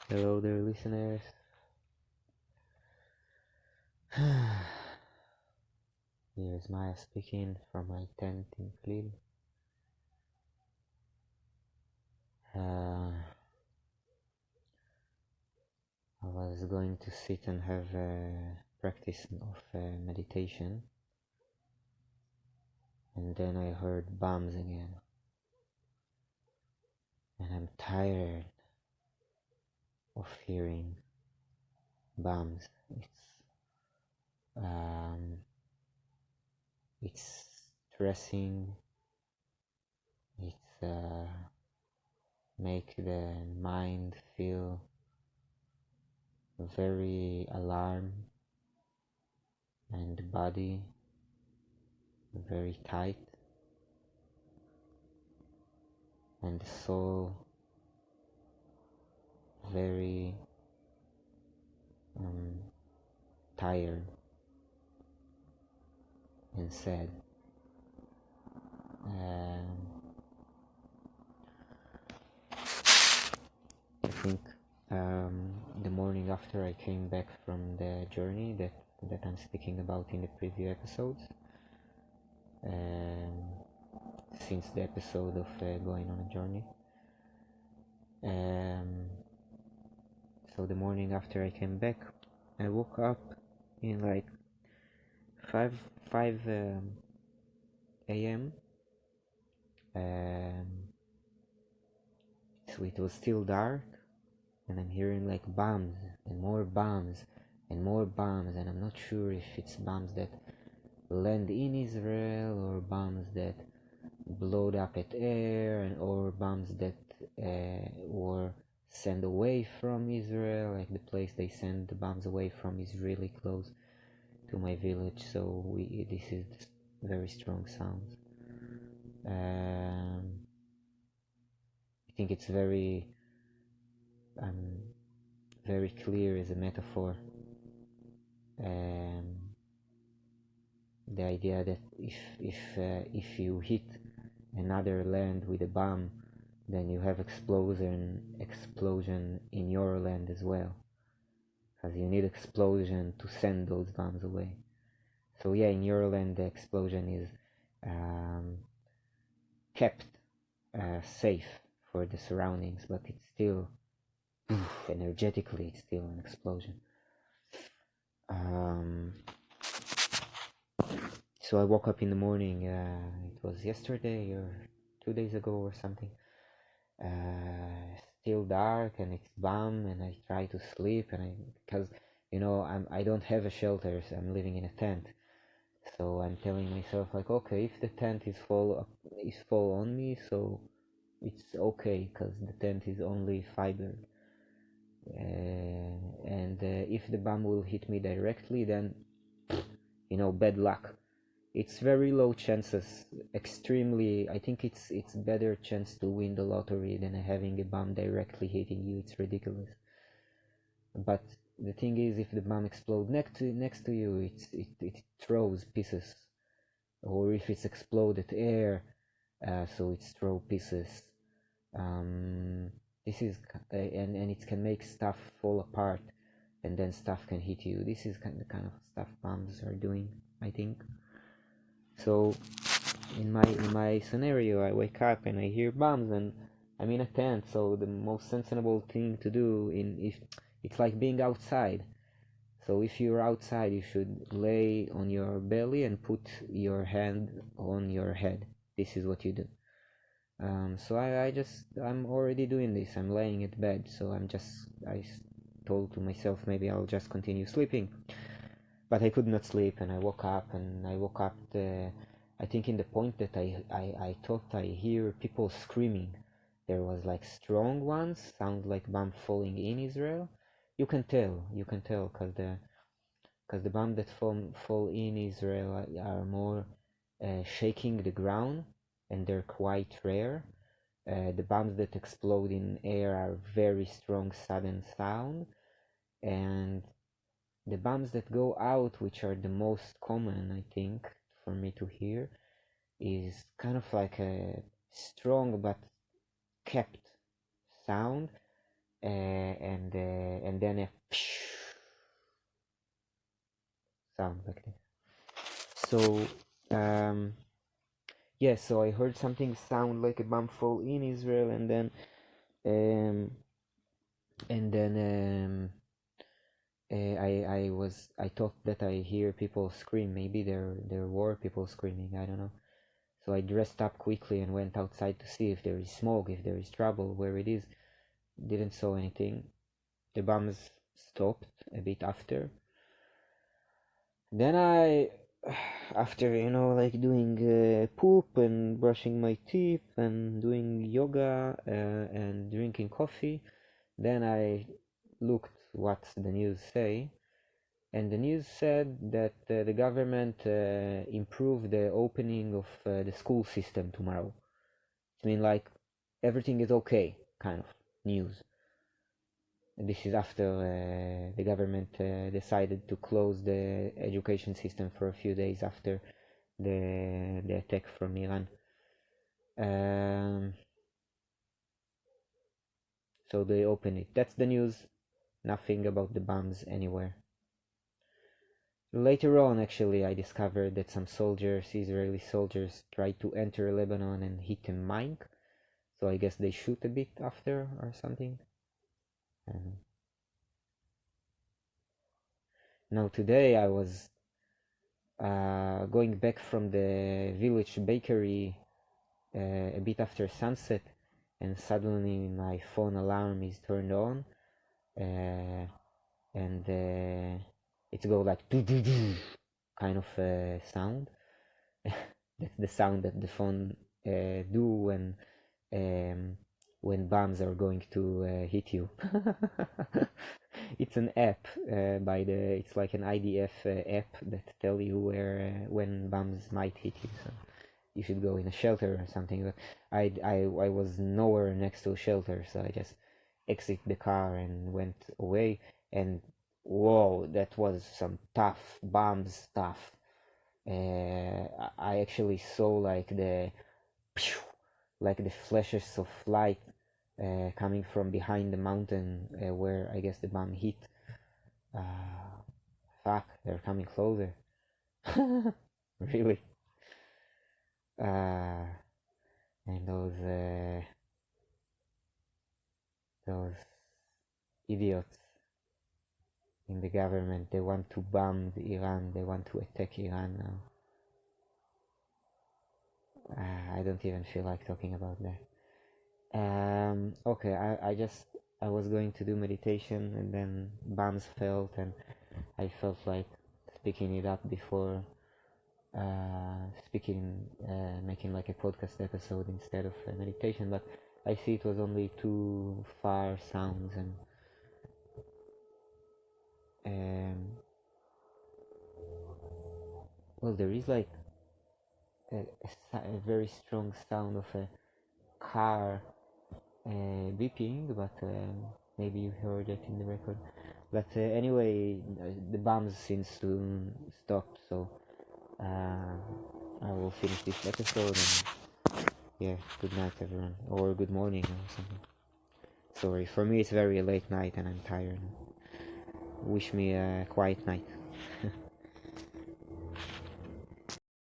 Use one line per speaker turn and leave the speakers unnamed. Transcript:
Hello there, listeners. Here's Maya speaking from my tent in Klil. I was going to sit and have a practice of meditation, and then I heard bombs again, and I'm tired of hearing bombs. It's stressing. It's make the mind feel very alarmed and the body very tight, and the soul very tired and sad. I think the morning after I came back from the journey that I'm speaking about in the previous episodes, since the episode of going on a journey. So the morning after I came back, I woke up in like 5 a.m. So it was still dark, and I'm hearing like bombs and more bombs and more bombs, and I'm not sure if it's bombs that land in Israel or bombs that blowed up at air, or bombs that were sent away from Israel. Like the place they send the bombs away from is really close to my village, so this is very strong sounds. I think it's very very clear as a metaphor. The idea that if you hit another land with a bomb, then you have explosion in your land as well, because you need explosion to send those bombs away. So yeah, in your land the explosion is kept safe for the surroundings, but it's still energetically it's still an explosion. So I woke up in the morning, it was yesterday or 2 days ago or something, still dark and it's bomb, and I try to sleep, and because I don't have a shelter, so I'm living in a tent, so I'm telling myself like, okay, if the tent is full on me, so it's okay, because the tent is only fiber, and if the bomb will hit me directly, then bad luck. It's very low chances, extremely. I think it's better chance to win the lottery than having a bomb directly hitting you. It's ridiculous. But the thing is, if the bomb explodes next to you, it throws pieces, or if it's exploded air, so it's throw pieces. This is and it can make stuff fall apart, and then stuff can hit you. This is the kind of stuff bombs are doing, I think. So in my scenario, I wake up and I hear bombs, and I'm in a tent. So the most sensible thing to do if it's like being outside. So if you're outside, you should lay on your belly and put your hand on your head. This is what you do. So I'm already doing this. I'm laying in bed. So I told to myself maybe I'll just continue sleeping, but I could not sleep, and I woke up, I think in the point that I thought I hear people screaming. There was like strong ones, sound like bomb falling in Israel. You can tell, because the bomb that fall in Israel are more shaking the ground, and they're quite rare. The bombs that explode in air are very strong, sudden sound, and the bombs that go out, which are the most common, I think, for me to hear, is kind of like a strong but kept sound, and then a sound like this. So yeah, so I heard something sound like a bomb fall in Israel, um, and then I thought that I hear people scream. Maybe there were people screaming. I don't know. So I dressed up quickly and went outside to see if there is smoke, if there is trouble, where it is. Didn't saw anything. The bombs stopped a bit after. Then after like doing poop and brushing my teeth and doing yoga and drinking coffee, then I looked what the news say, and the news said that the government improved the opening of the school system tomorrow. I mean, like, everything is okay, kind of news. This is after the government decided to close the education system for a few days after the attack from Iran. So they open it. That's the news. Nothing about the bombs anywhere. Later on, actually, I discovered that some soldiers, Israeli soldiers, tried to enter Lebanon and hit a mine. So I guess they shoot a bit after or something. Now today I was going back from the village bakery a bit after sunset, and suddenly my phone alarm is turned on, and it goes like doo doo doo kind of sound. That's the sound that the phone do um, when bombs are going to hit you. It's an app it's like an IDF app that tell you where when bombs might hit you. So you should go in a shelter or something. But I was nowhere next to a shelter, so I just exit the car and went away. And whoa, that was some tough bomb stuff. I actually saw like the flashes of light coming from behind the mountain where I guess the bomb hit. Fuck, they're coming closer. Really. And those idiots in the government, they want to bomb Iran, they want to attack Iran now. I don't even feel like talking about that. Okay, I was going to do meditation, and then bombs fell, and I felt like speaking it up before making like a podcast episode instead of meditation, but I see it was only two far sounds, and well, there is like a very strong sound of a car beeping, but maybe you heard it in the record. But anyway, the bombs seems to stop, so I will finish this episode, and yeah, good night everyone, or good morning or something. Sorry, for me it's very late night and I'm tired. Wish me a quiet night.